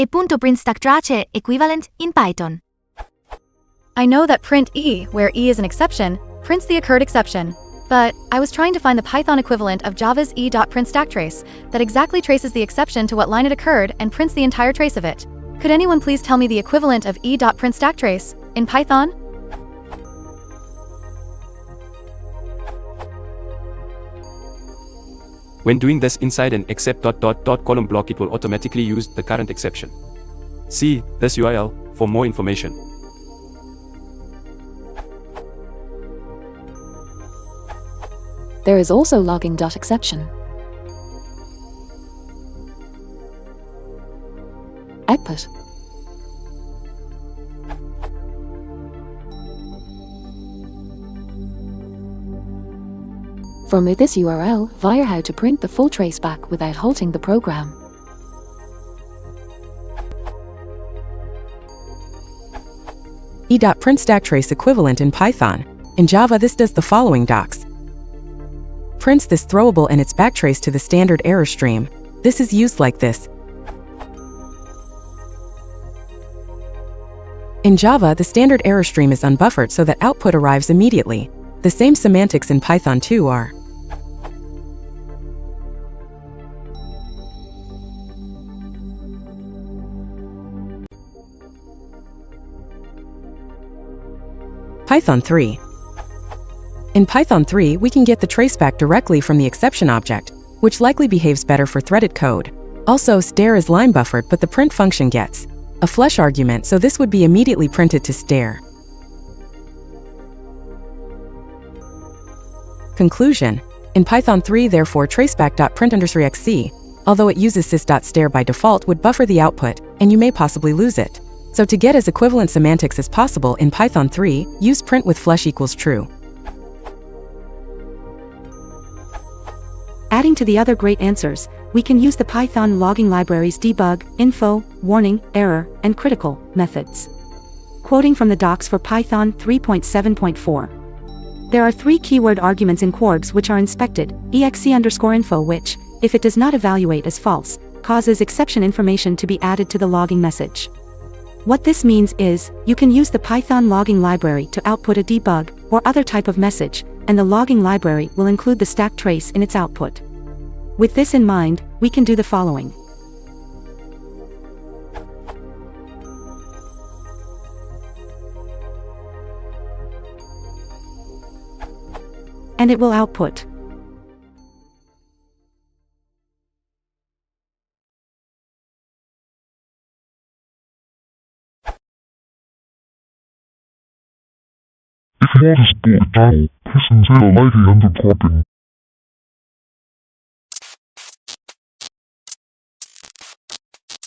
e.printStackTrace equivalent in Python. I know that print e, where e is an exception, prints the occurred exception. But I was trying to find the Python equivalent of Java's e.printStackTrace that exactly traces the exception to what line it occurred and prints the entire trace of it. Could anyone please tell me the equivalent of e.printStackTrace in Python? When doing this inside an except ... column block, it will automatically use the current exception. See this URL for more information. There is also logging.exception. Output. From this URL, via how to print the full trace back without halting the program. e.printStackTrace equivalent in Python. In Java, this does the following docs. Prints this throwable and its backtrace to the standard error stream. This is used like this. In Java, the standard error stream is unbuffered so that output arrives immediately. The same semantics in Python too are. Python 3. In Python 3, we can get the traceback directly from the exception object, which likely behaves better for threaded code. Also, stare is line buffered, but the print function gets a flush argument, so this would be immediately printed to stare. Conclusion. In Python 3, therefore, traceback.print_xc, although it uses sys.stare by default, would buffer the output, and you may possibly lose it. So to get as equivalent semantics as possible in Python 3, use print with flush equals true. Adding to the other great answers, we can use the Python logging libraries debug, info, warning, error, and critical methods. Quoting from the docs for Python 3.7.4. There are 3 keyword arguments in quargs which are inspected, exe_info, which, if it does not evaluate as false, causes exception information to be added to the logging message. What this means is, you can use the Python logging library to output a debug or other type of message, and the logging library will include the stack trace in its output. With this in mind, we can do the following. And it will output If you want to support the channel, please consider liking and subscribing.